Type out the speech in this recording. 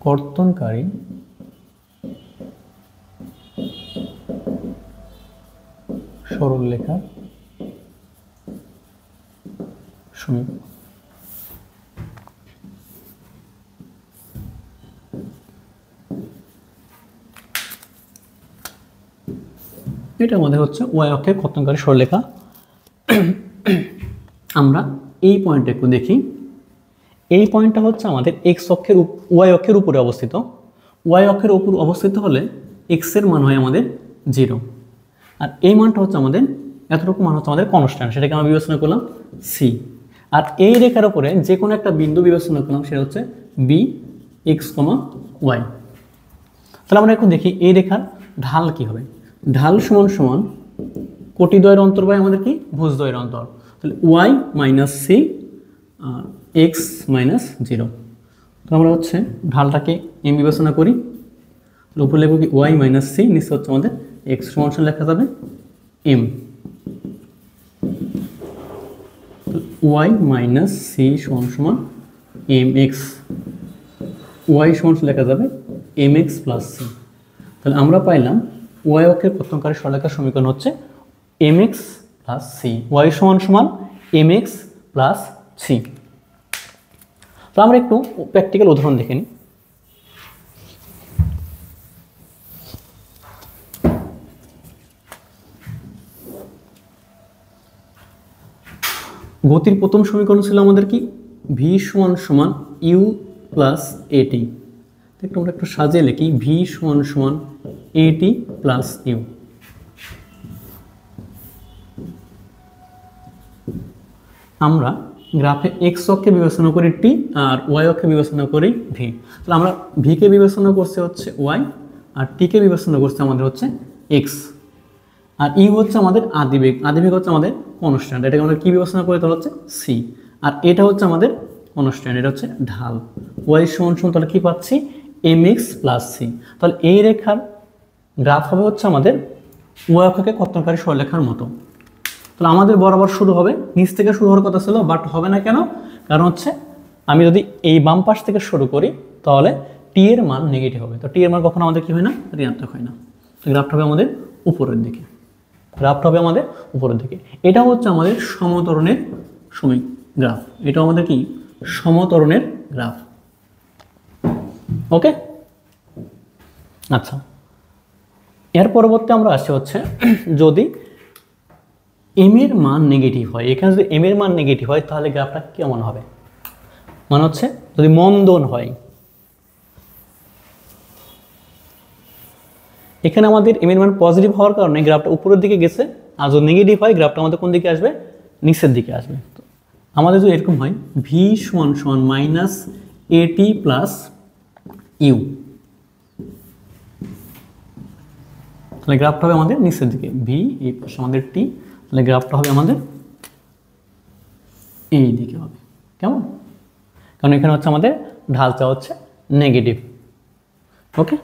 কর্তনকারী সরলরেখার সমীকরণ। এটা আমাদের হচ্ছে ওয়াই অক্ষের কর্তনকারী সরলরেখা। আমরা এই পয়েন্টটা একটু দেখি। এই পয়েন্টটা হচ্ছে আমাদের এক্স অক্ষের ওয়াই অক্ষের উপরে অবস্থিত। ওয়াই অক্ষের উপর অবস্থিত হলে এক্স এর মান হয় আমাদের 0, আর এই মানটা হচ্ছে আমাদের এতটুকু মান হচ্ছে আমাদের কনস্ট্যান্ট, সেটাকে আমরা বিবেচনা করলাম সি। আর এই রেখার উপরে যে কোনো একটা বিন্দু বিবেচনা করলাম, সেটা হচ্ছে বি এক্স কমা ওয়াই। তাহলে আমরা এখন দেখি এই রেখার ঢাল কি হবে। ঢাল সমান সমান কোটিদ্বয়ের অন্তর বাই আমাদের কি ভুজদ্বয়ের অন্তর। তাহলে Y minus C X minus 0। তো আমরা হচ্ছে ঢালটাকে এম বিবেচনা করি। উপরে লিখব কি ওয়াই মাইনাস সি, নিচে হচ্ছে আমাদের এক্স সমান সমান লেখা যাবে এম। ওয়াই মাইনাস সি সমান সমান এম এক্স, ওয়াই সমান লেখা যাবে এম এক্স প্লাস সি। তাহলে আমরা পাইলাম ওয়াই অক্ষের কর্তনকারী সরলরেখার সমীকরণ হচ্ছে M X plus C, Y সমান সমান এম এক্স প্লাস সি। তো আমরা একটু প্র্যাকটিক্যাল উদাহরণ দেখে নিই। গতির প্রথম সমীকরণ ছিল আমাদের কি ভি সমান সমান ইউ প্লাস এটি। একটু আমরা একটু সাজিয়ে লিখি ভি সমান সমান এটি প্লাস ইউ। আমরা গ্রাফে এক্স অক্ষে বিবেচনা করি টি আর ওয়াই অক্ষে বিবেচনা করি ভি। তাহলে আমরা ভিকে বিবেচনা করছে হচ্ছে ওয়াই, আর টিকে বিবেচনা করছে আমাদের হচ্ছে এক্স, আর ইউ হচ্ছে আমাদের আদিবেগ। আদিবেগ হচ্ছে আমাদের কনস্ট্যান্ট, এটাকে আমরা কী বিবেচনা করি তাহলে হচ্ছে সি। আর এটা হচ্ছে আমাদের কনস্ট্যান্ট, এটা হচ্ছে ঢাল। ওয়াই সমান সমান তাহলে কী পাচ্ছি এম এক্স প্লাস সি। তাহলে এই রেখার গ্রাফ হবে হচ্ছে আমাদের ওয়াই অক্ষকে কর্তনকারী সরলরেখার মতো। তাহলে আমাদের বরাবর শুরু হবে, নিচ থেকে শুরু হওয়ার কথা ছিল, বাট হবে না কেন? কারণ হচ্ছে আমি যদি এই বাম পাশ থেকে শুরু করি তাহলে টি এর মান নেগেটিভ হবে। তো টি এর মান কখনো আমাদের কি হয় না, ঋণাত্মক হয় না। তো গ্রাফটা হবে আমাদের উপরের দিকে, গ্রাফটা হবে আমাদের উপরের দিকে। এটা হচ্ছে আমাদের সমতরণের গ্রাফ, এটা আমাদের কি সমতরণের গ্রাফ। ওকে, আচ্ছা, এর পরবর্তী আমরা আসছি হচ্ছে যদি এম এর মান নেগেটিভ হয়। এখানে যদি এম এর মান নেগেটিভ হয় তাহলে গ্রাফটা কেমন হবে? মানে হচ্ছে যদি মন্দন হয়, এখানে আমাদের এম এর মান পজিটিভ হওয়ার কারণে গ্রাফটা উপরের দিকে গেছে, আর যদি নেগেটিভ হয় গ্রাফটা আমাদের কোন দিকে আসবে, নিচের দিকে আসবে। আমাদের যদি এরকম হয় ভি সমান সমান মাইনাস এটি প্লাস ইউ, তাহলে গ্রাফটা হবে আমাদের নিচের দিকে, ভি এই পাশে আমাদের টি, তাহলে গ্রাফটা হবে আমাদের এই দিকে হবে। কেমন? কারণ এখানে হচ্ছে আমাদের ঢালটা হচ্ছে নেগেটিভ। ওকে।